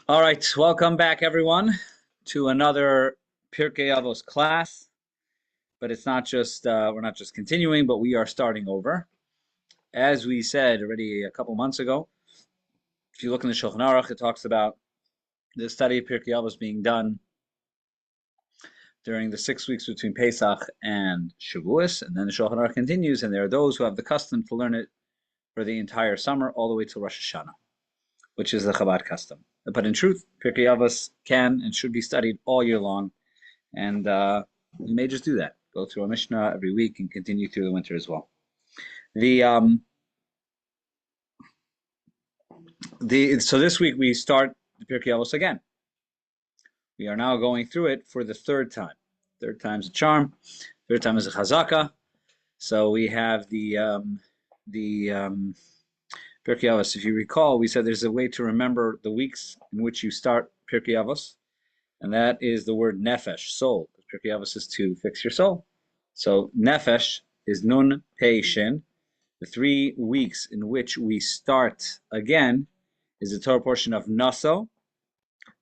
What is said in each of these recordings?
All right, welcome back everyone to another Pirkei Avos class. But it's not just we're not just continuing, but we are starting over. As we said already a couple months ago, if you look in the Shulchan Aruch, it talks about the study of Pirkei Avos being done during the 6 weeks between Pesach and Shavuos, and then the Shulchan Aruch continues, and there are those who have the custom to learn it for the entire summer, all the way till Rosh Hashanah, which is the Chabad custom. But in truth, Pirkei Avos can and should be studied all year long, and you may just do that. Go through a Mishnah every week and continue through the winter as well. So this week we start the Pirkei Avos again. We are now going through it for the third time. Third time's a charm. Third time is a chazaka. So we have the Pirkei Avos. If you recall, we said there's a way to remember the weeks in which you start Pirkei Avos, and that is the word nefesh, soul. Pirkei Avos is to fix your soul. So nefesh is nun pei shin. The 3 weeks in which we start again is the Torah portion of Naso,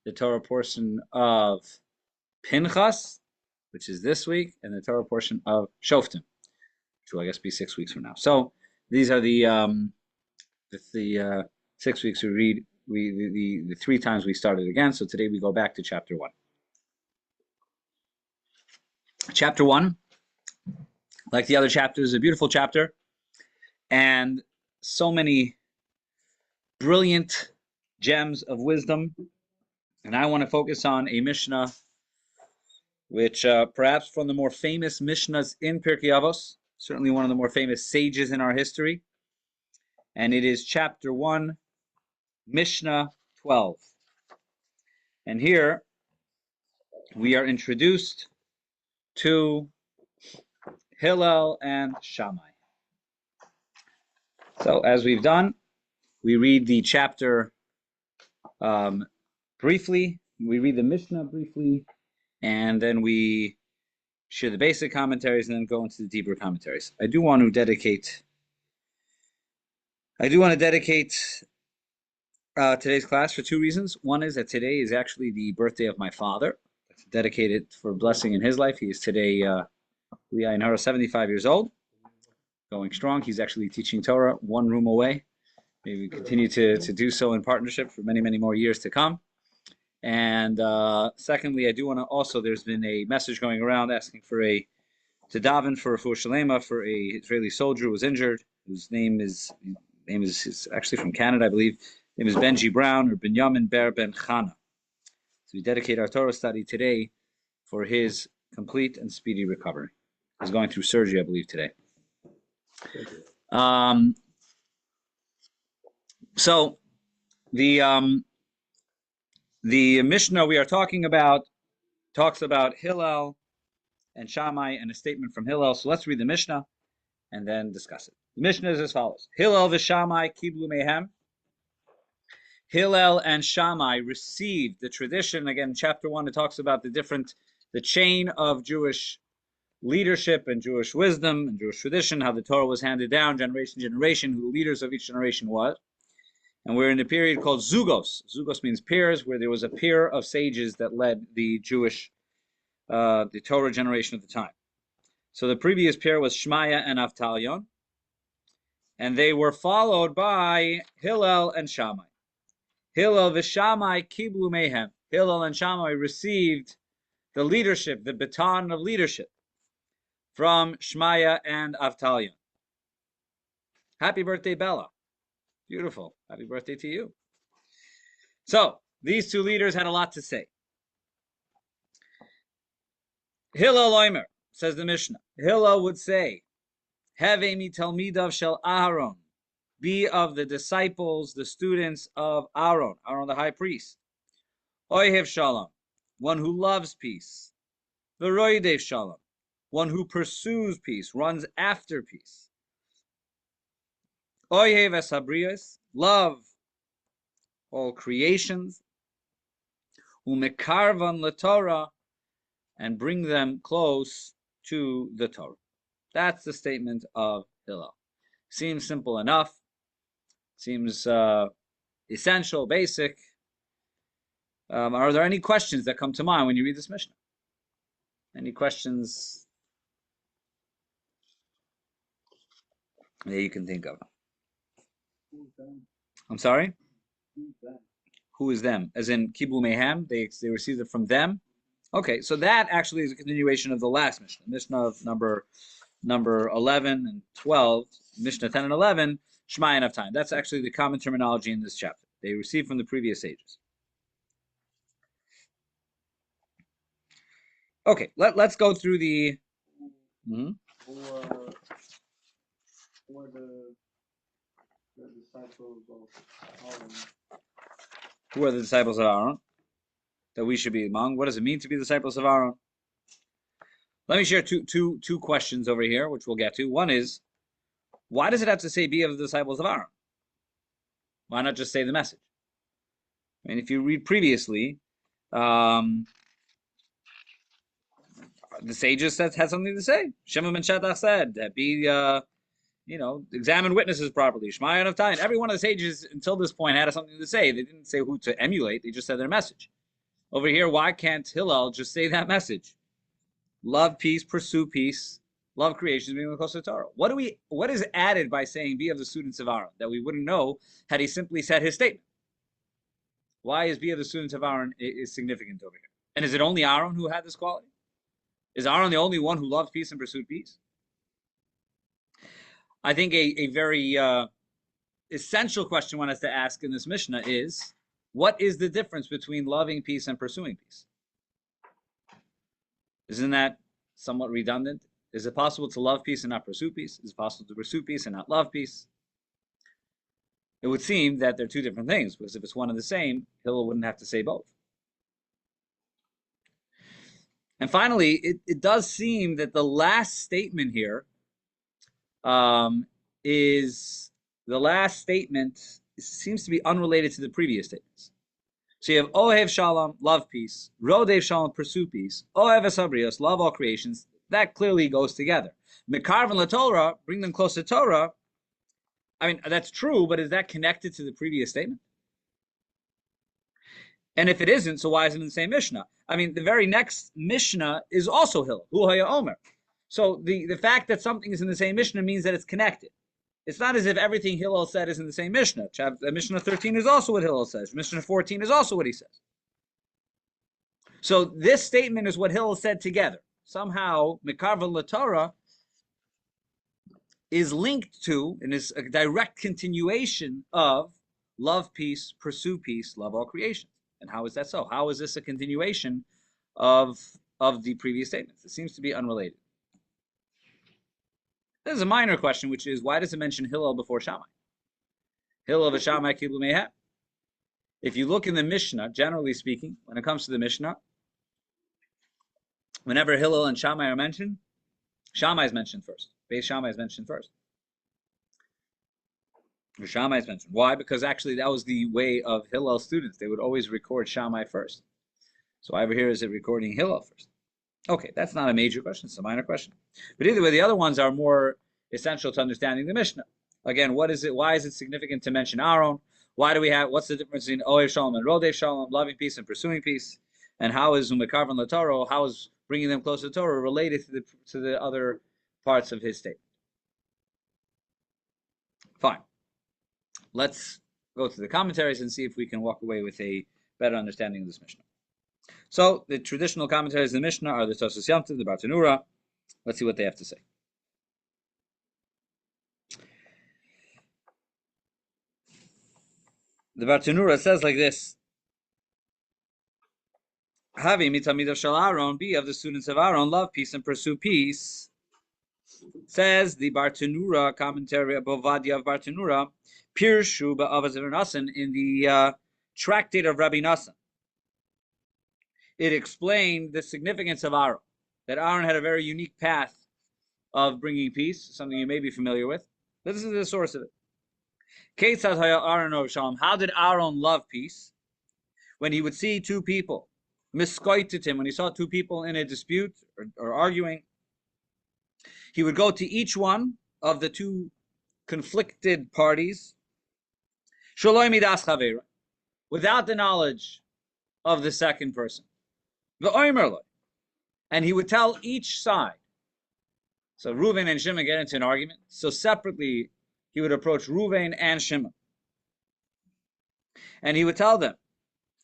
the Torah portion of Pinchas, which is this week, and the Torah portion of Shoftim, which will I guess be 6 weeks from now. So these are the 6 weeks we read. The 3 times we started again. So today we go back to chapter 1. Chapter 1, like the other chapters, is a beautiful chapter, and so many brilliant gems of wisdom. And I want to focus on a Mishnah, which perhaps from the more famous Mishnahs in Pirkei Avos, certainly one of the more famous sages in our history, and it is chapter 1, Mishnah 12. And here we are introduced to Hillel and Shammai. So as we've done, we read the chapter briefly, we read the Mishnah briefly, and then we share the basic commentaries and then go into the deeper commentaries. I do want to dedicate today's class for 2 reasons. One is that today is actually the birthday of my father. It's dedicated for blessing in his life. He is today, we are 75 years old, going strong. He's actually teaching Torah 1 room away. Maybe we continue to do so in partnership for many, many more years to come. And secondly, I do want to also, there's been a message going around asking to daven for refuah shalema for a Israeli soldier who was injured, whose name is actually from Canada, I believe. His name is Benji Brown, or Binyamin Ber Ben Chana. So we dedicate our Torah study today for his complete and speedy recovery. He's going through surgery, I believe, today. So the Mishnah we are talking about talks about Hillel and Shammai and a statement from Hillel. So let's read the Mishnah and then discuss it. The Mishnah is as follows: Hillel v'Shammai kiblu mehem. Hillel and Shammai received the tradition. Again, in chapter 1, it talks about the chain of Jewish leadership and Jewish wisdom and Jewish tradition, how the Torah was handed down generation to generation, who the leaders of each generation was. And we're in a period called Zugos. Zugos means pairs, where there was a pair of sages that led the the Torah generation at the time. So the previous pair was Shmaya and Avtalion, and they were followed by Hillel and Shammai. Hillel v'Shammai kiblu mehem. Hillel and Shammai received the leadership, the baton of leadership, from Shmaya and Avtalion. Happy birthday, Bella. Beautiful. Happy birthday to you. So, these 2 leaders had a lot to say. Hillel Omer, says the Mishnah, Hillel would say, Have mi talmidav shel Aharon, be of the disciples, the students of Aaron the high priest. Ohev shalom, one who loves peace. V'roidev shalom, one who pursues peace, runs after peace. Ohev es habriyos, love all creations. Umekarvan leTorah, and bring them close to the Torah. That's the statement of Hillel. Seems simple enough. Seems essential, basic. Are there any questions that come to mind when you read this Mishnah? Any questions that you can think of? I'm sorry? Who is them? As in Kibu Mehem? They received it from them? Okay, so that actually is a continuation of the last Mishnah. Mishnah of number 11 and 12, Mishnah 10 and 11, Shemayan of time. That's actually the common terminology in this chapter. They received from the previous sages. Okay, let's go through the... Mm-hmm. Or the disciples of Aaron. Who are the disciples of Aaron that we should be among? What does it mean to be disciples of Aaron? Let me share two questions over here, which we'll get to. One is, why does it have to say be of the disciples of Aaron? Why not just say the message? I mean, if you read previously, the sages had something to say. Shema ben Shattach said that examine witnesses properly. Shemayan of time. Every one of the sages until this point had something to say. They didn't say who to emulate. They just said their message. Over here, why can't Hillel just say that message? Love peace, pursue peace, love creation, being close to the Torah. What is added by saying be of the students of Aaron that we wouldn't know had he simply said his statement? Why is be of the students of Aaron is significant over here? And is it only Aaron who had this quality? Is Aaron the only one who loved peace and pursued peace? I think a very essential question one has to ask in this Mishnah is, what is the difference between loving peace and pursuing peace? Isn't that somewhat redundant? Is it possible to love peace and not pursue peace? Is it possible to pursue peace and not love peace? It would seem that they're two different things, because if it's one and the same, Hillel wouldn't have to say both. And finally, it does seem that the last statement here seems to be unrelated to the previous statements. So you have Ohev Shalom, love peace, Rodev Shalom, pursue peace, Ohev Esabrios, love all creations. That clearly goes together. Mekarvan LaTorah, bring them close to Torah. I mean, that's true, but is that connected to the previous statement? And if it isn't, so why isn't it in the same Mishnah? I mean, the very next Mishnah is also Hillel, Hu Haya Omer. So the fact that something is in the same Mishnah means that it's connected. It's not as if everything Hillel said is in the same Mishnah. Mishnah 13 is also what Hillel says. Mishnah 14 is also what he says. So this statement is what Hillel said together. Somehow, Mekarvan LaTorah is linked to and is a direct continuation of love peace, pursue peace, love all creation. And how is that so? How is this a continuation of the previous statements? It seems to be unrelated. There's a minor question, which is, why does it mention Hillel before Shammai? Hillel v'Shammai kiblu mehem. If you look in the Mishnah, generally speaking, when it comes to the Mishnah, whenever Hillel and Shammai are mentioned, Shammai is mentioned first. Beis Shammai is mentioned first. Or Shammai is mentioned. Why? Because actually that was the way of Hillel's students. They would always record Shammai first. So over here is it recording Hillel first. Okay, that's not a major question. It's a minor question. But either way, the other ones are more essential to understanding the Mishnah. Again, what is it? Why is it significant to mention Aaron? What's the difference between Ohev Shalom and Rodev Shalom, loving peace and pursuing peace? And how is Umekarvan LaTorah, how is bringing them closer to Torah related to the other parts of his statement? Fine. Let's go to the commentaries and see if we can walk away with a better understanding of this Mishnah. So the traditional commentaries of the Mishnah are the Tosfos Yom Tov, the Bartanura. Let's see what they have to say. The Bartanura says like this: Havi mitamidav shel Aaron, be of the students of Aaron, love peace and pursue peace. Says the Bartanura commentary of Bovadia of Bartanura, Pirshu ba'avaz Nassan, in the tractate of Rabbi Nassan. It explained the significance of Aaron, that Aaron had a very unique path of bringing peace, something you may be familiar with. This is the source of it. How did Aaron love peace? When he would see two people, miskoitetim, when he saw two people in a dispute or arguing, he would go to each one of the two conflicted parties, without the knowledge of the second person. And he would tell each side. So Reuven and Shimon get into an argument. So separately, he would approach Reuven and Shimon. And he would tell them,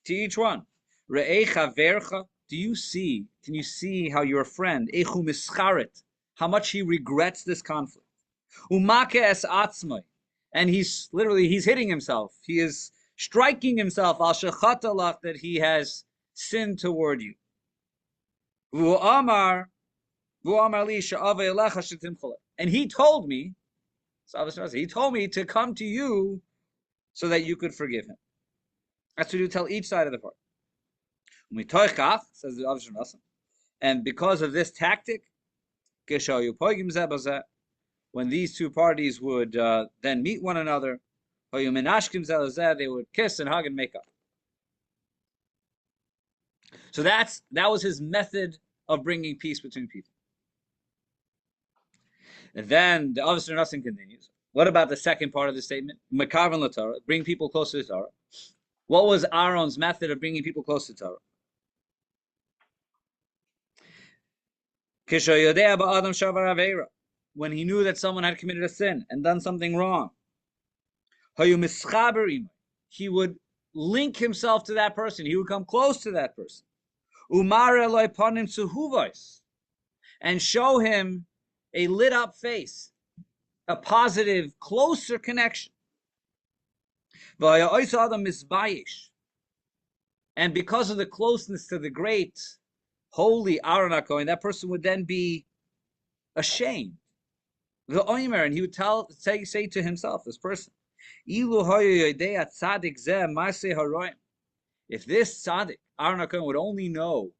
to each one, Re'ei chavercha, can you see how your friend, Echu mischaret, how much he regrets this conflict? Umake es atzmai, and he's hitting himself. He is striking himself, al shechatalach, that he has sinned toward you. And he told me, to come to you so that you could forgive him. That's what you tell each side of the party. Says the Avot, and because of this tactic, when these two parties would then meet one another, they would kiss and hug and make up. So that was his method of bringing peace between people. And then the Avot continues. What about the second part of the statement? Mekavan l'Torah, bring people closer to Torah. What was Aaron's method of bringing people close to Torah? When he knew that someone had committed a sin and done something wrong, he would link himself to that person. He would come close to that person. And show him a lit up face, a positive, closer connection. And because of the closeness to the great, holy Aaron HaKohen, that person would then be ashamed. And he would say to himself, this person, if this tzaddik, Aaron HaKohen, would only know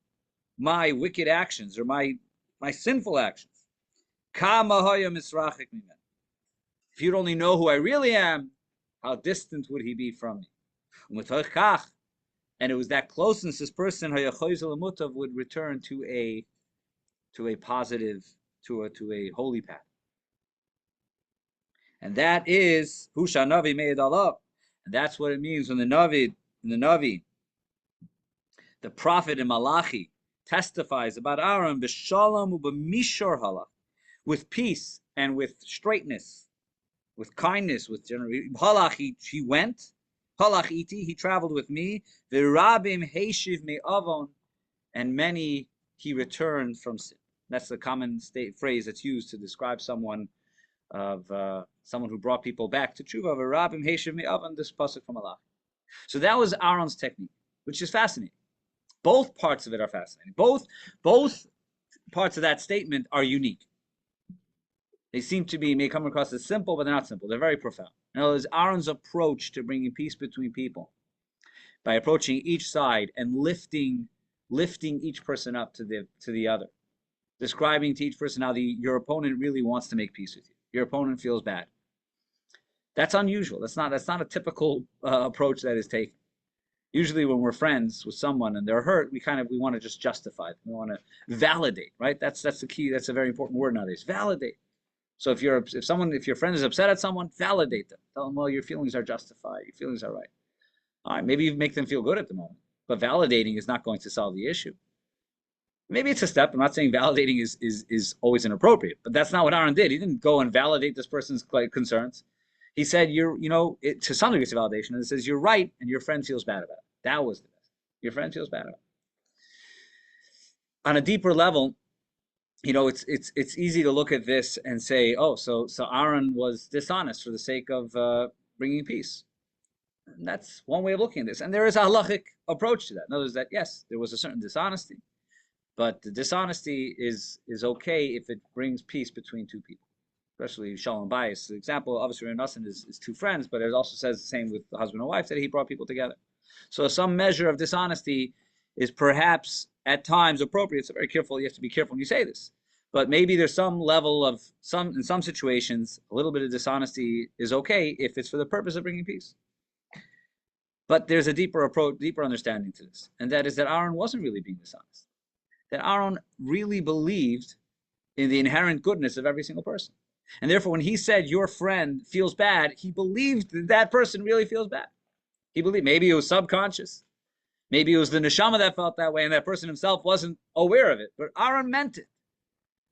my wicked actions or my sinful actions, if he'd only know who I really am, how distant would he be from me? And it was that closeness this person would return to a positive, to a holy path. And that is Husha Navi made Allah. And that's what it means when the Navi, the prophet in Malachi, testifies about Aaron b'shalom u'b'mishor halach, with peace and with straightness, with kindness, with generosity. Halach, he went. Halach iti, he traveled with me. V'rabim heishiv me avon, and many he returned from sin. That's the common phrase that's used to describe someone who brought people back to tshuva. V'rabim heishiv me avon. This pasuk from Allah. So that was Aaron's technique, which is fascinating. Both parts of it are fascinating. Both parts of that statement are unique. They may come across as simple, but they're not simple. They're very profound. In other words, Aaron's approach to bringing peace between people, by approaching each side and lifting each person up to the other, describing to each person how your opponent really wants to make peace with you. Your opponent feels bad. That's unusual. That's not a typical approach that is taken. Usually when we're friends with someone and they're hurt, we want to just justify them. We want to validate, right? That's the key. That's a very important word nowadays. Validate. So if your friend is upset at someone, validate them. Tell them, well, your feelings are justified. Your feelings are right. All right, maybe you make them feel good at the moment, but validating is not going to solve the issue. Maybe it's a step. I'm not saying validating is always inappropriate, but that's not what Aaron did. He didn't go and validate this person's concerns. He said, to some degree it's a validation, and it says you're right, and your friend feels bad about it. That was the best. Your friend feels bad about it. On a deeper level, it's easy to look at this and say, oh, so Aaron was dishonest for the sake of bringing peace. And that's one way of looking at this. And there is a halachic approach to that. In other words, that yes, there was a certain dishonesty, but the dishonesty is okay if it brings peace between two people, especially shalom bayis. The example, obviously, Nassim is two friends, but it also says the same with the husband and wife, that he brought people together. So some measure of dishonesty is perhaps at times appropriate. So you have to be careful when you say this. But maybe there's some level in some situations, a little bit of dishonesty is okay if it's for the purpose of bringing peace. But there's a deeper understanding to this. And that is that Aaron wasn't really being dishonest. That Aaron really believed in the inherent goodness of every single person. And therefore, when he said, your friend feels bad, he believed that person really feels bad. He believed, maybe it was subconscious. Maybe it was the neshama that felt that way, and that person himself wasn't aware of it. But Aaron meant it.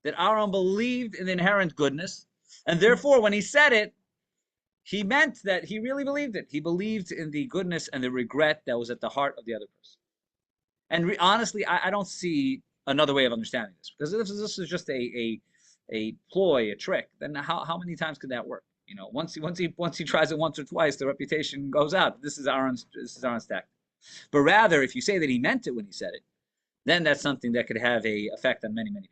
That Aaron believed in the inherent goodness, and therefore, when he said it, he meant that he really believed it. He believed in the goodness and the regret that was at the heart of the other person. And honestly, I don't see another way of understanding this, because if this is just a ploy, a trick, then how many times could that work? You know, once he tries it once or twice, the reputation goes out. This is Aaron's tactic. But rather, if you say that he meant it when he said it, then that's something that could have a effect on many people.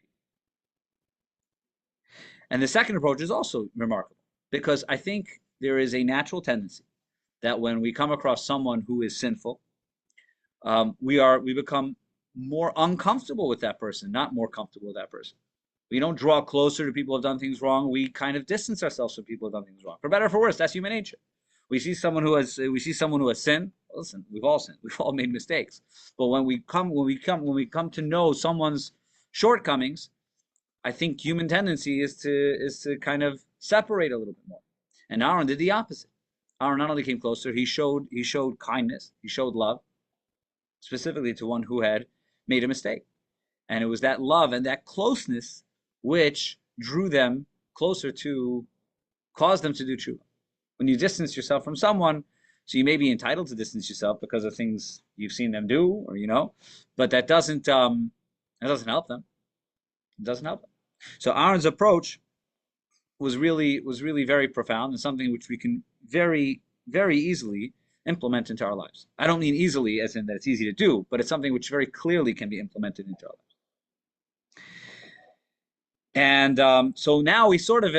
And the second approach is also remarkable, because I think there is a natural tendency that when we come across someone who is sinful, we become more uncomfortable with that person, not more comfortable with that person. We don't draw closer to people who have done things wrong. We kind of distance ourselves from people who have done things wrong. For better or for worse, that's human nature. We see someone who has sinned. Listen, we've all sinned. We've all made mistakes. But when we come to know someone's shortcomings, I think human tendency is to kind of separate a little bit more. And Aaron did the opposite. Aaron not only came closer, he showed kindness, he showed love, specifically to one who had made a mistake. And it was that love and that closeness which drew them closer to, caused them to do tshuva. When you distance yourself from someone, so you may be entitled to distance yourself because of things you've seen them do, or but that doesn't help them. It doesn't help them. So Aaron's approach was really very profound, and something which we can very, very easily implement into our lives. I don't mean easily as in that it's easy to do, but it's something which very clearly can be implemented into our lives. And so now we've sort of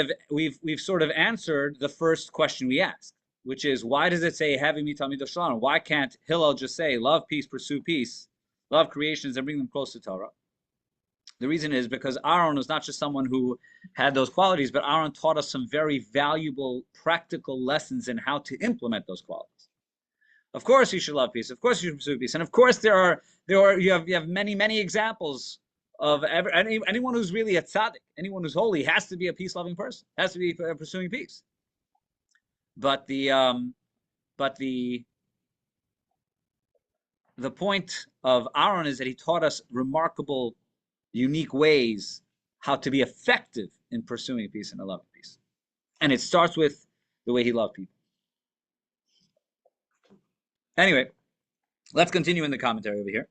answered the first question we asked, which is, why does it say having mitamid shalom? Why can't Hillel just say love peace, pursue peace, love creations, and bring them close to Torah? The reason is because Aaron was not just someone who had those qualities, but Aaron taught us some very valuable, practical lessons in how to implement those qualities. Of course, you should love peace. Of course, you should pursue peace, and of course, you have many examples of anyone who's really a tzaddik, anyone who's holy, has to be a peace-loving person, has to be pursuing peace. But the point of Aaron is that he taught us remarkable, unique ways how to be effective in pursuing peace and loving peace. And it starts with the way he loved people. Anyway, let's continue in the commentary over here.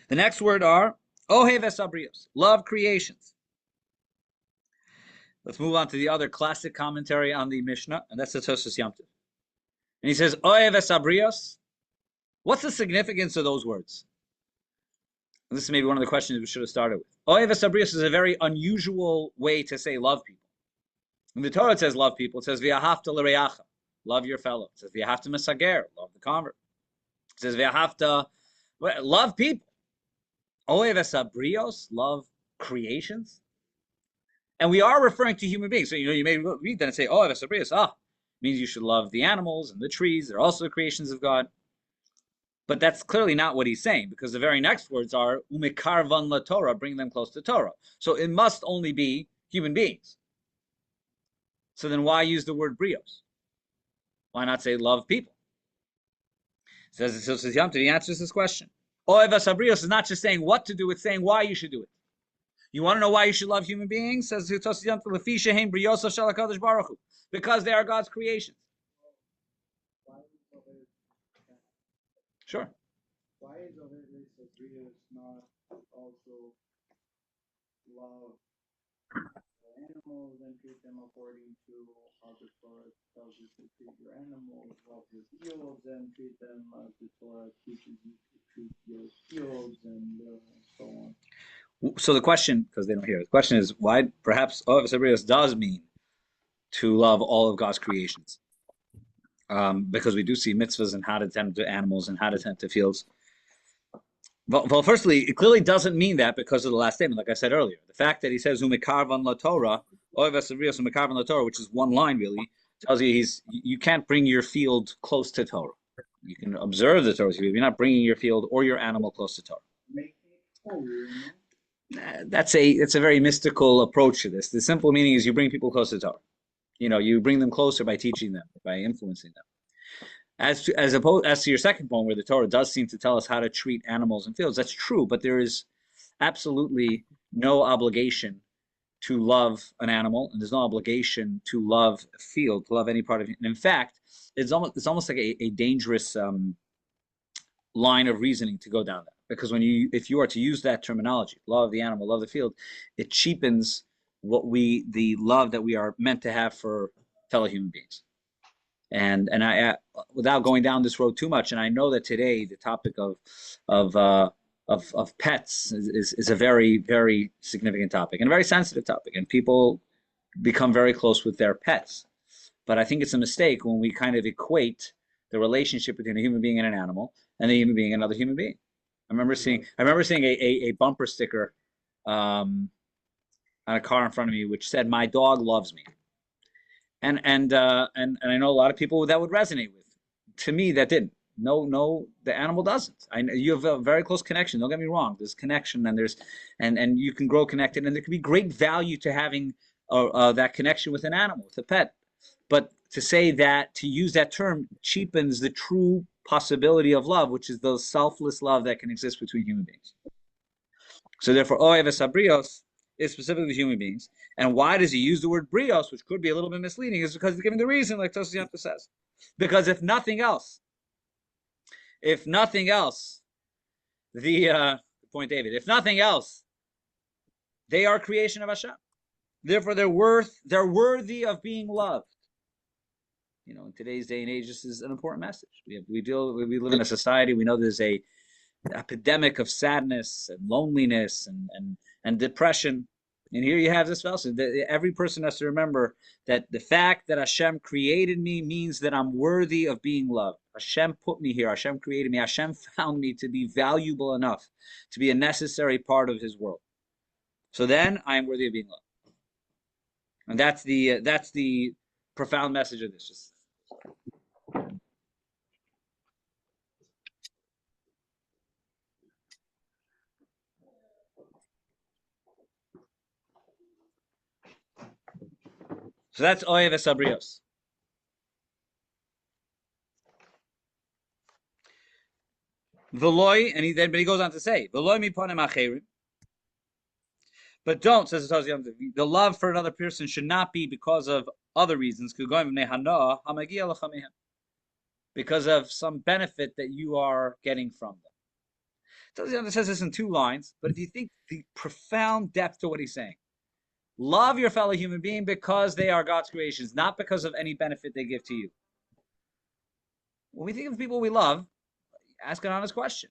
The next word are Ohev Esabrios, love creations. Let's move on to the other classic commentary on the Mishnah, and that's the Tosfos Yom Tov. And he says, Ohev Esabrios. What's the significance of those words? And this is maybe one of the questions we should have started with. Ohev Esabrios is a very unusual way to say love people. When the Torah says love people, it says V'ahavta l'reacha, love your fellow. It says V'ahavta mesager, love the convert. It says V'ahavta, love people. Ohev Esabrios, love creations. And we are referring to human beings. So, you may read that and say, Ohev Esabrios, means you should love the animals and the trees. They're also creations of God. But that's clearly not what he's saying, because the very next words are umekarvan la Torah, bring them close to Torah. So it must only be human beings. So then why use the word brios? Why not say love people? Says Yom Tov, he answers this question. Ohev Esabrios is not just saying what to do, it's saying why you should do it. You want to know why you should love human beings? Says Yom Tov, Lefi shehem briosav shel HaKadosh Baruch Hu, because they are God's creations. Sure. Why is Ohev Esabrios not also love animals and treat them according to how the Torah tells you to treat your animals, love your fields and treat them as the Torah teaches you to treat your fields and so on? So the question, because they don't hear it, the question is why perhaps Ohev Esabrios does mean to love all of God's creations. Because we do see mitzvahs and how to tend to animals and how to tend to fields. Well, firstly, it clearly doesn't mean that because of the last statement, like I said earlier. The fact that he says umekarvan la Torah, Ohev Esabrios umekarvan la Torah, which is one line really, tells you you can't bring your field close to Torah. You can observe the Torah, you're not bringing your field or your animal close to Torah. It's a very mystical approach to this. The simple meaning is you bring people close to Torah. You bring them closer by teaching them, by influencing them. As to your second point, where the Torah does seem to tell us how to treat animals and fields, that's true, but there is absolutely no obligation to love an animal, and there's no obligation to love a field, to love any part of it. And in fact, it's almost like a dangerous line of reasoning to go down that, because if you are to use that terminology, love the animal, love the field, it cheapens the love that we are meant to have for fellow human beings. And I, without going down this road too much, and I know that today the topic of pets is a very, very significant topic and a very sensitive topic, and people become very close with their pets. But I think it's a mistake when we kind of equate the relationship between a human being and an animal and a human being and another human being. I remember seeing a bumper sticker on a car in front of me which said, "My dog loves me." And I know a lot of people that would resonate with. To me, that didn't. No, the animal doesn't. You have a very close connection. Don't get me wrong. There's connection, and you can grow connected, and there can be great value to having that connection with an animal, with a pet. But to use that term cheapens the true possibility of love, which is the selfless love that can exist between human beings. So therefore, oev sabrios is specifically human beings. And why does he use the word brios, which could be a little bit misleading, is because he's giving the reason, like Tosfos says. Because if nothing else, the point David, if nothing else, they are creation of Hashem. Therefore, they're worthy of being loved. In today's day and age, this is an important message. We live in a society. We know there's a epidemic of sadness and loneliness and depression. And here you have this also. Every person has to remember that the fact that Hashem created me means that I'm worthy of being loved. Hashem put me here. Hashem created me. Hashem found me to be valuable enough to be a necessary part of His world. So then I am worthy of being loved. And that's the profound message of this. So that's oev sabrios. Veloy, but he goes on to say, Veloy miponim acherim. But don't, says the love for another person should not be because of other reasons, because of some benefit that you are getting from them. It says this in 2 lines, but if you think the profound depth to what he's saying, love your fellow human being because they are God's creations, not because of any benefit they give to you. When we think of people we love, ask an honest question.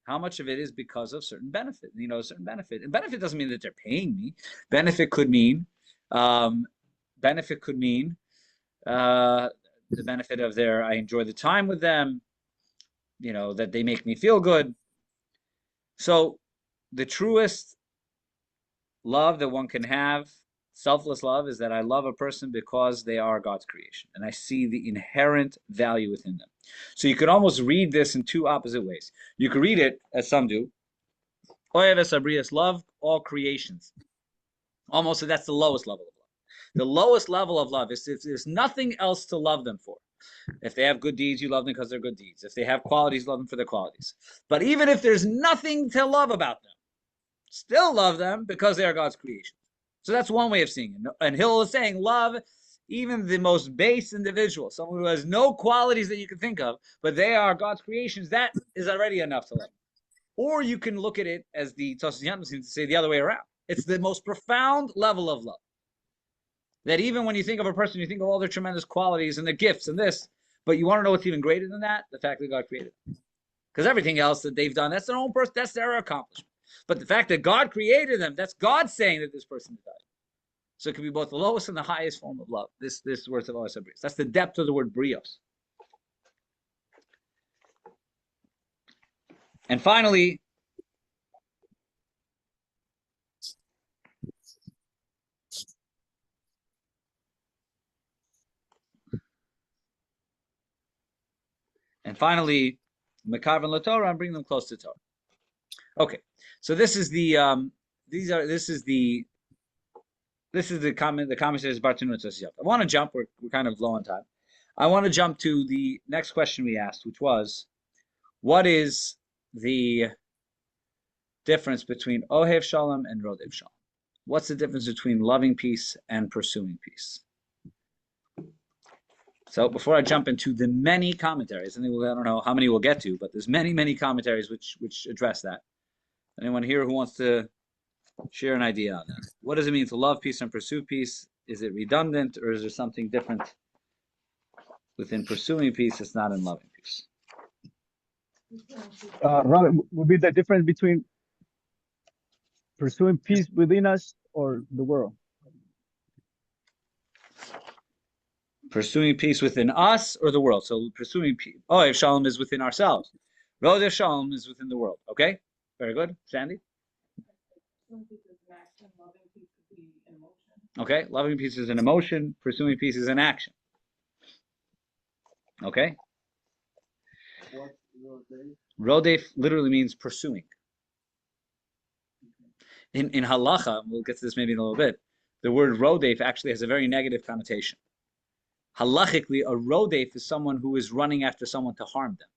How much of it is because of certain benefit? A certain benefit. And benefit doesn't mean that they're paying me. Benefit could mean the benefit of I enjoy the time with them, that they make me feel good. So the truest love that one can have, selfless love, is that I love a person because they are God's creation, and I see the inherent value within them. So you could almost read this in 2 opposite ways. You could read it, as some do, oev sabrios, love all creations. Almost, so that's the lowest level of love. The lowest level of love is if there's nothing else to love them for. If they have good deeds, you love them because they're good deeds. If they have qualities, love them for their qualities. But even if there's nothing to love about them, still love them because they are God's creation. So that's one way of seeing it. And Hillel is saying, love even the most base individual, someone who has no qualities that you can think of, but they are God's creations. That is already enough to love. Or you can look at it as the Tosfos seems to say the other way around. It's the most profound level of love. That even when you think of a person, you think of all their tremendous qualities and their gifts and this, but you want to know what's even greater than that? The fact that God created them. Because everything else that they've done, that's their own person, that's their accomplishment. But the fact that God created them, that's God saying that this person is valuable. So it can be both the lowest and the highest form of love. This word of brios. That's the depth of the word brios. And finally, Mekavan LaTorah, and bring them close to Torah. Okay, so this is the comment. The commentary is Bartunu Tosfos. I want to jump. We're kind of low on time. I want to jump to the next question we asked, which was, what is the difference between Ohev Shalom and Rodev Shalom? What's the difference between loving peace and pursuing peace? So before I jump into the many commentaries, I don't know how many we'll get to, but there's many commentaries which address that. Anyone here who wants to share an idea on that? What does it mean to love peace and pursue peace? Is it redundant, or is there something different within pursuing peace that's not in loving peace? Rabbi, would be the difference between pursuing peace within us or the world? Pursuing peace within us or the world. So pursuing peace. Oh, if Shalom is within ourselves. Rodev Shalom is within the world. Okay? Very good. Sandy? Okay, loving peace is an emotion. Pursuing peace is an action. Okay? What's Rodef? Rodef literally means pursuing. In halacha, we'll get to this maybe in a little bit, the word rodef actually has a very negative connotation. Halachically, a rodef is someone who is running after someone to harm them.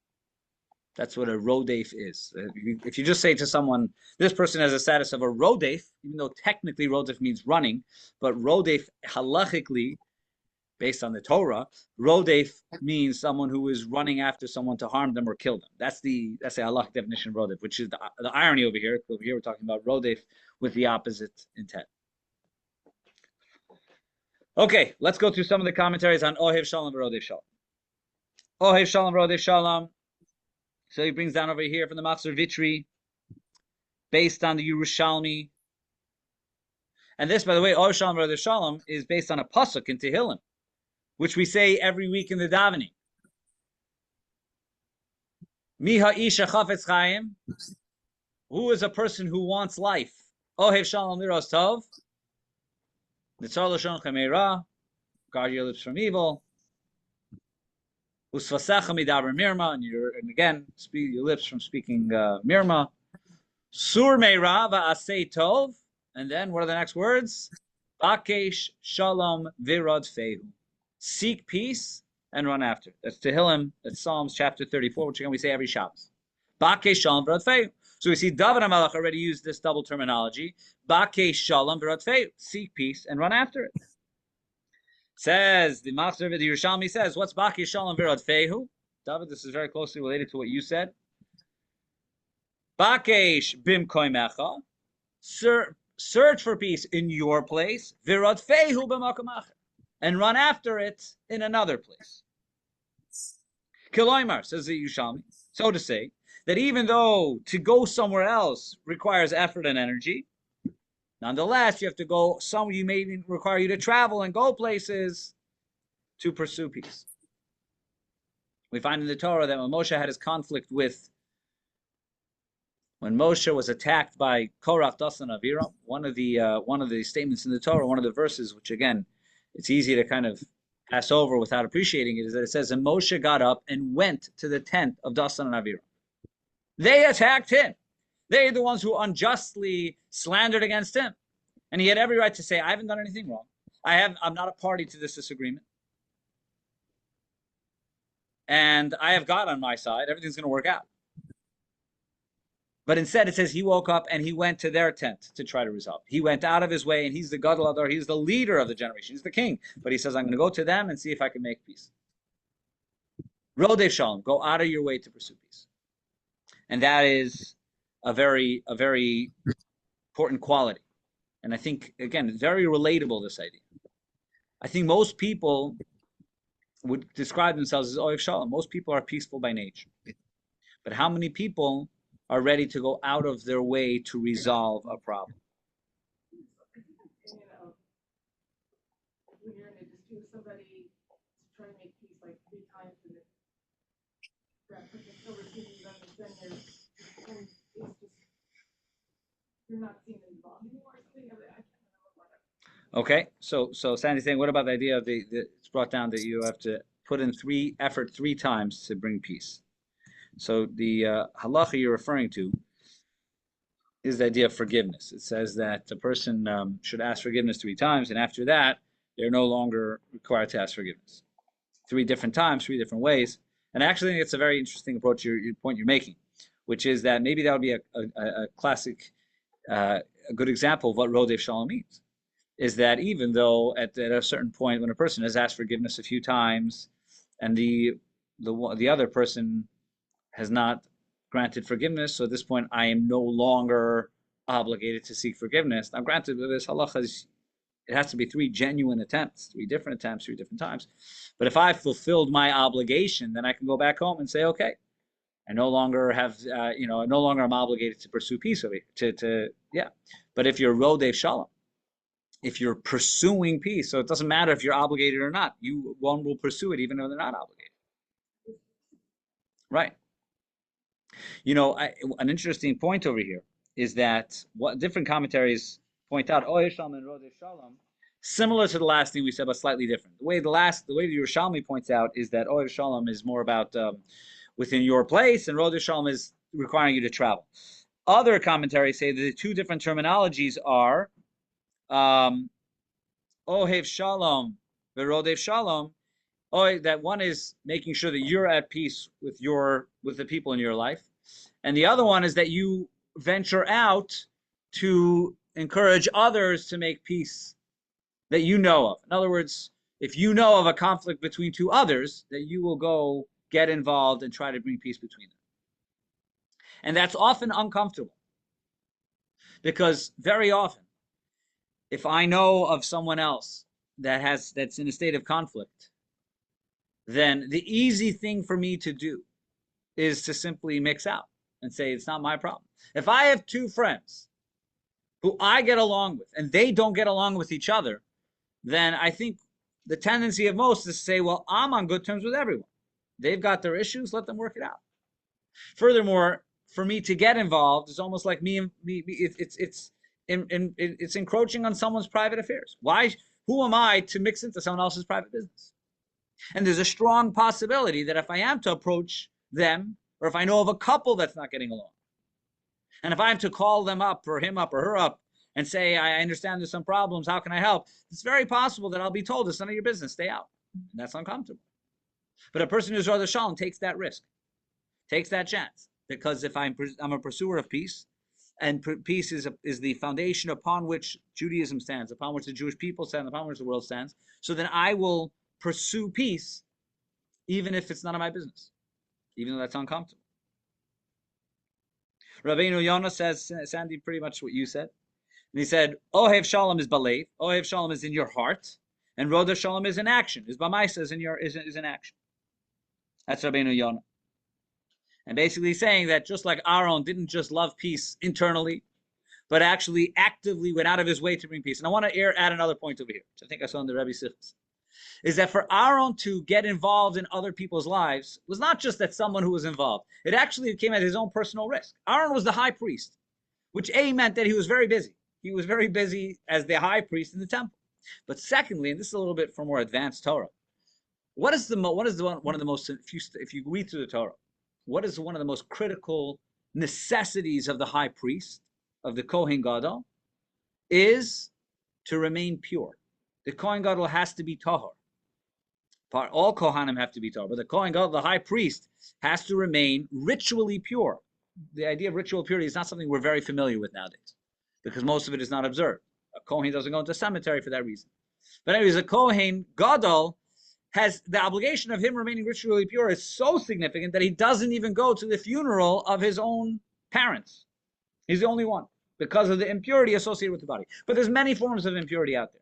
That's what a rodef is. If you just say to someone, this person has a status of a rodef, even though technically rodef means running, but rodef halachically, based on the Torah, rodef means someone who is running after someone to harm them or kill them. That's the halachic definition of rodef, which is the irony over here. Over here we're talking about rodef with the opposite intent. Okay, let's go through some of the commentaries on Ohev Shalom and Rodef Shalom. Ohev Shalom, Rodef Shalom. So he brings down over here from the Machzor Vitri, based on the Yerushalmi. And this, by the way, Ohev Shalom, Rodef Shalom, is based on a pasuk in Tehillim, which we say every week in the davening. Miha isha chafetz chaim. Who is a person who wants life? Ohev Shalom liros tov. Nitzar l'shon chameira. Guard your lips from evil. Usvasecha midaber mirma, and again, speak your lips from speaking mirma. Sur meira va'asei tov, and then what are the next words? Bakesh shalom virod fehu. Seek peace and run after. That's Tehillim. That's Psalms chapter 34, which again we say every Shabbos. Bakesh shalom virod fehu. So we see David HaMelech already used this double terminology. Bakesh shalom virod fehu. Seek peace and run after it. Says the Machzor the Yerushalmi says, what's Bakesh Shalom Virod Fehu? David, this is very closely related to what you said. Bakesh Bim Koimecha. Search for peace in your place. Virod Fehu b'makom acher. And run after it in another place. Kiloimar, says the Yerushalmi. So to say, that even though to go somewhere else requires effort and energy, nonetheless, you have to go somewhere. You may even require you to travel and go places to pursue peace. We find in the Torah that when Moshe had his conflict when Moshe was attacked by Korach, Dasan, Aviram, one of the statements in the Torah, one of the verses, which again, it's easy to kind of pass over without appreciating it, is that it says, and Moshe got up and went to the tent of Dasan and Aviram. They attacked him. They're the ones who unjustly slandered against him. And he had every right to say, I haven't done anything wrong. I'm not a party to this disagreement. And I have God on my side. Everything's going to work out. But instead it says he woke up and he went to their tent to try to resolve. He went out of his way, and he's the Gadol Ador, he's the leader of the generation. He's the king. But he says, I'm going to go to them and see if I can make peace. Rodef Shalom, go out of your way to pursue peace. And that is a very important quality. And I think, again, it's very relatable, this idea. I think most people would describe themselves as Ohev Shalom. Most people are peaceful by nature. But how many people are ready to go out of their way to resolve a problem? When you're in a dispute with somebody to try to make peace like 3 times, and that person still refuses to understand and it's just, you're not seeing them involved anymore. I can't remember what. Okay, so Sandy's saying, what about the idea of it's brought down that you have to put in effort 3 times to bring peace? So the halacha you're referring to is the idea of forgiveness. It says that the person should ask forgiveness 3 times, and after that, they're no longer required to ask forgiveness. three different times, three different ways. And I actually think it's a very interesting approach, your point you're making, which is that maybe that would be a classic, a good example of what Rodef Shalom means. Is that even though at a certain point when a person has asked forgiveness a few times and the other person has not granted forgiveness, so at this point I am no longer obligated to seek forgiveness. Now granted, this halacha is, it has to be three genuine attempts, three different attempts, three different times. But if I've fulfilled my obligation, then I can go back home and say, okay, I no longer have, no longer I'm obligated to pursue peace over here. Yeah. But if you're Rodef Shalom, if you're pursuing peace, so it doesn't matter if you're obligated or not, one will pursue it even though they're not obligated. Right. An interesting point over here is that what different commentaries point out, Ohev Shalom and Rodef Shalom, similar to the last thing we said, but slightly different. The way the Yerushalmi points out is that Ohev Shalom is more about within your place, and Rodef Shalom is requiring you to travel. Other commentaries say that the two different terminologies are Ohev Shalom, Rodef Shalom. That one is making sure that you're at peace with the people in your life, and the other one is that you venture out to encourage others to make peace that you know of. In other words, if you know of a conflict between two others, that you will go get involved and try to bring peace between them. And that's often uncomfortable, because very often, if I know of someone else that's in a state of conflict, then the easy thing for me to do is to simply mix out and say, it's not my problem. If I have two friends who I get along with and they don't get along with each other, then I think the tendency of most is to say, well, I'm on good terms with everyone. They've got their issues, let them work it out. Furthermore, for me to get involved is almost like it's encroaching on someone's private affairs. Who am I to mix into someone else's private business? And there's a strong possibility that if I am to approach them, or if I know of a couple that's not getting along, and if I am to call them up, or him up, or her up, and say, I understand there's some problems, how can I help? It's very possible that I'll be told, it's none of your business, stay out. And that's uncomfortable. But a person who's Rodef Shalom takes that risk, takes that chance, because if I'm a pursuer of peace, and peace is the foundation upon which Judaism stands, upon which the Jewish people stand, upon which the world stands, so then I will pursue peace, even if it's none of my business, even though that's uncomfortable. Rabbeinu Yonah says, Sandy, pretty much what you said. And he said, Ohev Shalom is balev, Ohev Shalom is in your heart, and Rodef Shalom is in action. Is b'maisa is in action. That's Rabbeinu Yonah. And basically saying that just like Aaron didn't just love peace internally, but actually actively went out of his way to bring peace. And I want to add another point over here, which I think I saw in the Rebbe Sichos, is that for Aaron to get involved in other people's lives was not just that someone who was involved. It actually came at his own personal risk. Aaron was the high priest, which meant that he was very busy. He was very busy as the high priest in the temple. But secondly, and this is a little bit for more advanced Torah, one of the most, if you read through the Torah, what is one of the most critical necessities of the high priest, of the Kohen Gadol, is to remain pure. The Kohen Gadol has to be tahor. All Kohanim have to be tahor, but the Kohen Gadol, the high priest, has to remain ritually pure. The idea of ritual purity is not something we're very familiar with nowadays, because most of it is not observed. A Kohen doesn't go into a cemetery for that reason. But anyways, a Kohen Gadol has the obligation of him remaining ritually pure is so significant that he doesn't even go to the funeral of his own parents. He's the only one, because of the impurity associated with the body. But there's many forms of impurity out there.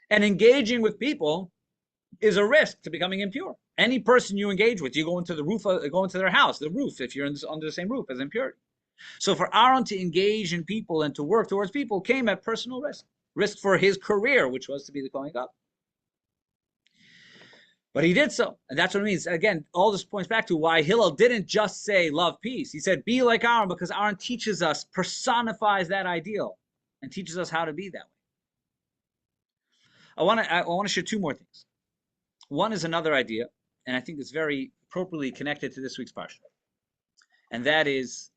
And engaging with people is a risk to becoming impure. Any person you engage with, you go into the roof, go into their house, the roof, if you're under the same roof, as impurity. So for Aaron to engage in people and to work towards people came at personal risk for his career, which was to be the Kohen Gadol. But he did so, and that's what it means. Again, all this points back to why Hillel didn't just say love peace. He said be like Aaron, because Aaron teaches us, personifies that ideal, and teaches us how to be that way. I want to share two more things. One is another idea, and I think it's very appropriately connected to this week's parsha, and that is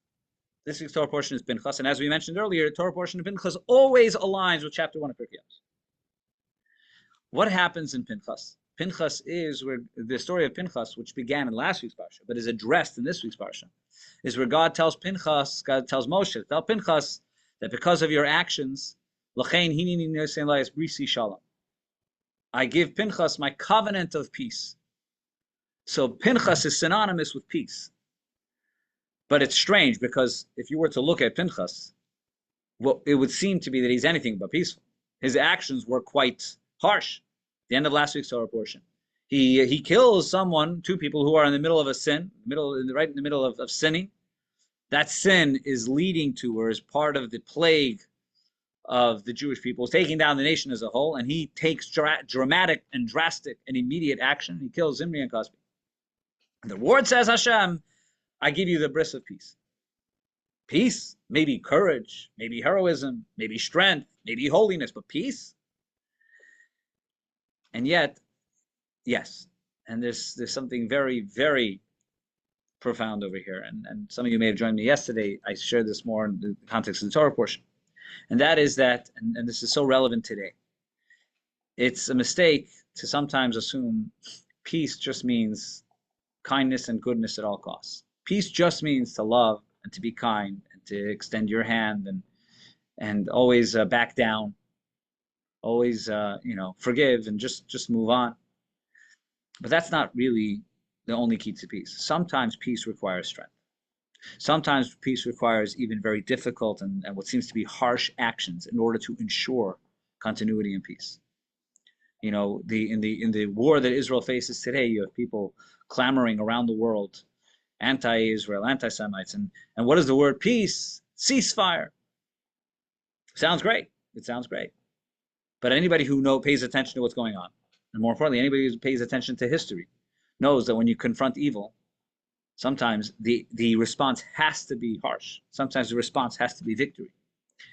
this week's Torah portion is Pinchas, and as we mentioned earlier, the Torah portion of Pinchas always aligns with chapter 1 of Pirkei. What happens in Pinchas? Pinchas is where the story of Pinchas, which began in last week's parsha, but is addressed in this week's parsha, is where God tells Pinchas, God tells Moshe, tell Pinchas that because of your actions, I give Pinchas my covenant of peace. So Pinchas is synonymous with peace. But it's strange because if you were to look at Pinchas, well, it would seem to be that he's anything but peaceful. His actions were quite harsh. The end of last week's Torah portion. He kills someone, two people who are in the middle of a sin, right in the middle of sinning. That sin is leading to, or is part of the plague of the Jewish people, taking down the nation as a whole, and he takes dramatic and drastic and immediate action. He kills Zimri and Cosby. And the word says, Hashem, I give you the bris of peace. Peace, maybe courage, maybe heroism, maybe strength, maybe holiness, but peace? And yet, yes, and there's something very, very profound over here. And some of you may have joined me yesterday. I shared this more in the context of the Torah portion. And that is that, and this is so relevant today, it's a mistake to sometimes assume peace just means kindness and goodness at all costs. Peace just means to love and to be kind and to extend your hand and always back down, always forgive and just move on. But that's not really the only key to peace. Sometimes peace requires strength. Sometimes peace requires even very difficult and what seems to be harsh actions in order to ensure continuity and peace. In the war that Israel faces today, you have people clamoring around the world, anti-Israel, anti-Semites, and what is the word peace? Ceasefire. Sounds great. It sounds great. But anybody who pays attention to what's going on, and more importantly, anybody who pays attention to history, knows that when you confront evil, sometimes the response has to be harsh. Sometimes the response has to be victory.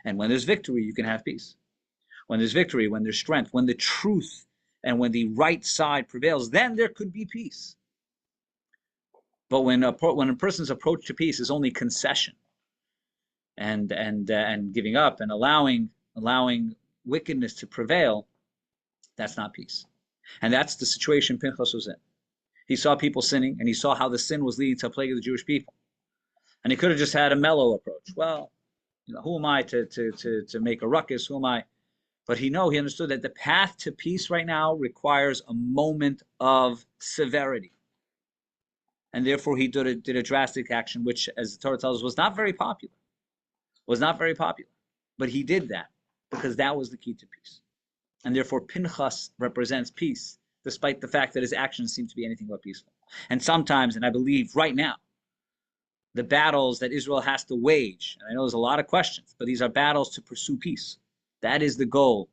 And when there's victory, you can have peace. When there's victory, when there's strength, when the truth and when the right side prevails, then there could be peace. But when a person's approach to peace is only concession and giving up and allowing wickedness to prevail, that's not peace. And that's the situation Pinchas was in. He saw people sinning, and he saw how the sin was leading to a plague of the Jewish people. And he could have just had a mellow approach. Well, who am I to make a ruckus? Who am I? But he understood that the path to peace right now requires a moment of severity. And therefore he did a drastic action, which, as the Torah tells us, was not very popular. But he did that because that was the key to peace. And therefore Pinchas represents peace, despite the fact that his actions seem to be anything but peaceful. And sometimes, and I believe right now, the battles that Israel has to wage, and I know there's a lot of questions, but these are battles to pursue peace. That is the goal.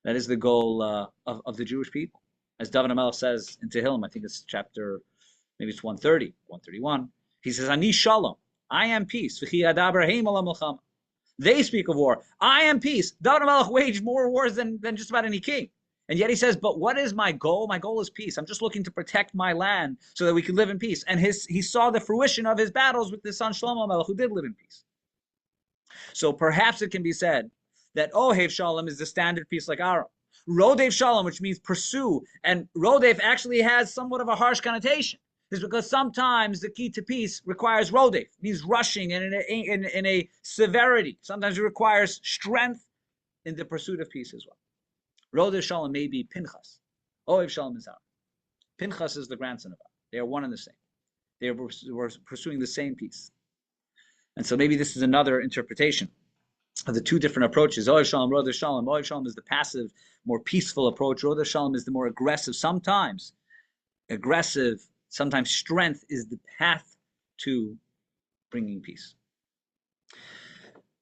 That is the goal of the Jewish people. As David HaMelech says in Tehillim, I think it's chapter, maybe it's 130, 131, he says, Ani shalom, I am peace. They speak of war. I am peace. David HaMelech waged more wars than just about any king. And yet he says, but what is my goal? My goal is peace. I'm just looking to protect my land so that we can live in peace. And he saw the fruition of his battles with his son Shlomo Melech, who did live in peace. So perhaps it can be said that Ohev Shalom is the standard peace like Aram. Rodev Shalom, which means pursue, and Rodev actually has somewhat of a harsh connotation. Is because sometimes the key to peace requires Rodev, means rushing and in a severity. Sometimes it requires strength in the pursuit of peace as well. Rodev Shalom may be Pinchas. Ohev Shalom is Aram. Pinchas is the grandson of Aram. They are one and the same. They were pursuing the same peace. And so maybe this is another interpretation of the two different approaches. Ohev Shalom, Rodev Shalom. Ohev Shalom is the passive, more peaceful approach. Rodev Shalom is the more aggressive. Sometimes strength is the path to bringing peace.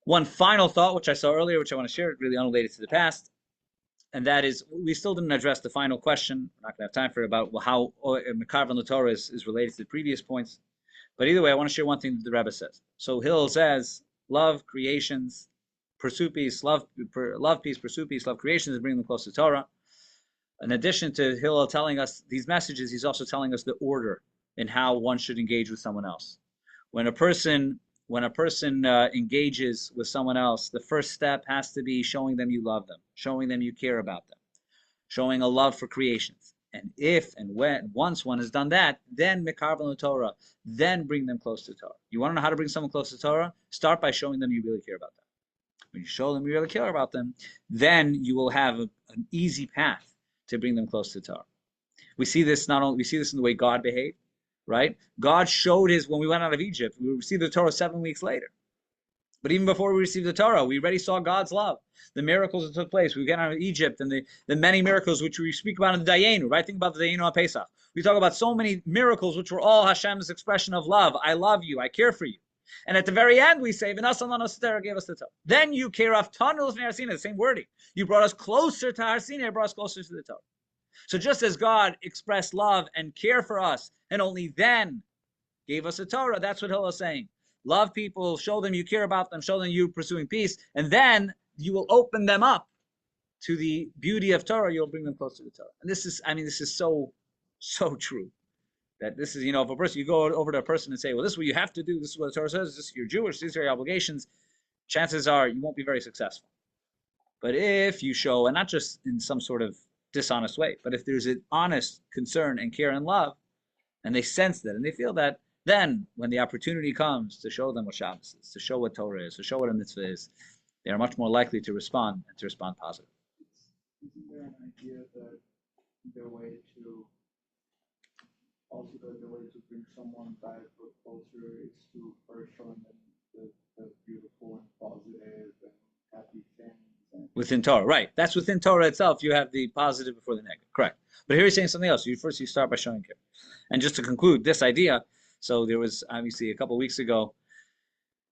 One final thought, which I saw earlier, which I want to share, really unrelated to the past, and that is, we still didn't address the final question. We're not going to have time for it, about how Mekarvan the Torah is related to the previous points. But either way, I want to share one thing that the Rebbe says. So Hillel says, love creations, pursue peace, love peace, pursue peace, love creations, and bring them close to Torah. In addition to Hillel telling us these messages, he's also telling us the order in how one should engage with someone else. When a person engages with someone else, the first step has to be showing them you love them, showing them you care about them, showing a love for creations. And if and when once one has done that, then mekarban Torah, then bring them close to Torah. You want to know how to bring someone close to Torah? Start by showing them you really care about them. When you show them you really care about them, then you will have an easy path to bring them close to Torah. We see this not only, we see this in the way God behaved, right? God showed his, when we went out of Egypt, we received the Torah 7 weeks later. But even before we received the Torah, we already saw God's love, the miracles that took place. We get out of Egypt and the many miracles which we speak about in the Dayenu, right? Think about the Dayenu on Pesach. We talk about so many miracles which were all Hashem's expression of love. I love you. I care for you. And at the very end, we say, "V'nasan lanu Torah," gave us the Torah. Then you care of Tanul Har Sinai, the same wording. You brought us closer to Har Sinai, brought us closer to the Torah. So just as God expressed love and care for us, and only then gave us a Torah, that's what Hillel is saying. Love people, show them you care about them, show them you're pursuing peace, and then you will open them up to the beauty of Torah. You'll bring them closer to Torah. And this is, I mean, this is so true. That this is, if a person, you go over to a person and say, well, this is what you have to do, this is what the Torah says, this is you're Jewish, these are your obligations, chances are you won't be very successful. But if you show, and not just in some sort of dishonest way, but if there's an honest concern and care and love, and they sense that and they feel that, then when the opportunity comes to show them what Shabbos is, to show what Torah is, to show what a mitzvah is, they are much more likely to respond and to respond positively. Isn't there an idea that the way to bring someone back or closer is to first show them the beautiful and positive and happy things? Within Torah, right? That's within Torah itself. You have the positive before the negative, correct? But here he's saying something else. You start by showing care. And just to conclude this idea, so there was obviously a couple of weeks ago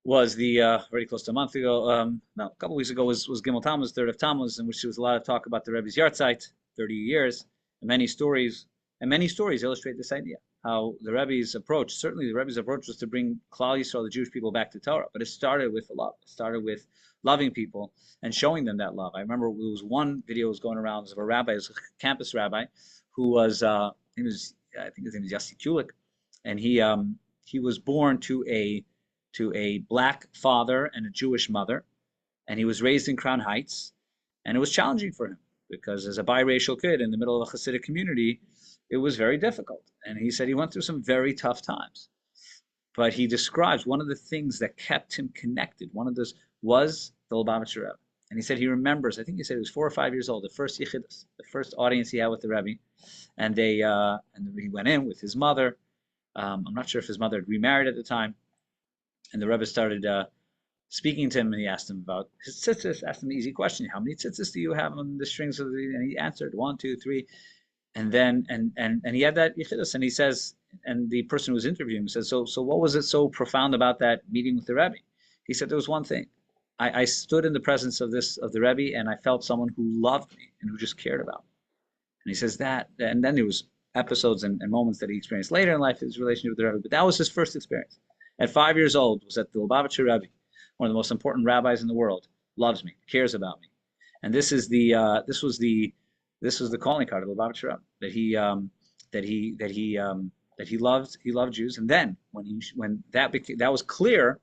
was the already close to a month ago. No, a couple of weeks ago was Gimel Tammuz, 3rd of Tammuz, in which there was a lot of talk about the Rebbe's Yahrzeit, 30 years, and many stories illustrate this idea. How the Rebbe's approach, certainly the Rebbe's approach was to bring Klal Yisrael, the Jewish people, back to Torah, but it started with love. It started with loving people and showing them that love. I remember there was one video was going around of a rabbi, it was a campus rabbi, who was, I think his name is Yossi Kulik, and he was born to a black father and a Jewish mother, and he was raised in Crown Heights, and it was challenging for him because as a biracial kid in the middle of a Hasidic community, it was very difficult. And he said he went through some very tough times. But he describes one of the things that kept him connected, one of those was the Lubavitcher Rebbe. And he said he remembers, I think he said he was 4 or 5 years old, the first Yechidus, the first audience he had with the Rebbe. And he went in with his mother. I'm not sure if his mother had remarried at the time. And the Rebbe started speaking to him, and he asked him about his tzitzis, asked him an easy question. How many tzitzis do you have on the strings of the, and he answered 1, 2, 3. And then, and he had that Yechidus, and he says, and the person who was interviewing him says, so what was it so profound about that meeting with the Rebbe? He said, there was one thing. I stood in the presence of the Rebbe, and I felt someone who loved me and who just cared about me. And he says that, and then there was episodes and moments that he experienced later in life, his relationship with the Rebbe, but that was his first experience. At 5 years old, was at the Lubavitcher Rebbe, one of the most important rabbis in the world, loves me, cares about me. And this was the calling card of the Lubavitcher Rebbe, that he loved Jews. And then when that was clear.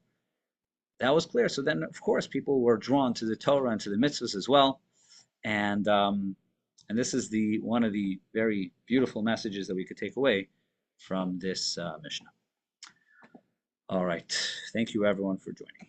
So then, of course, people were drawn to the Torah and to the mitzvahs as well. And this is one of the very beautiful messages that we could take away from this Mishnah. All right. Thank you, everyone, for joining.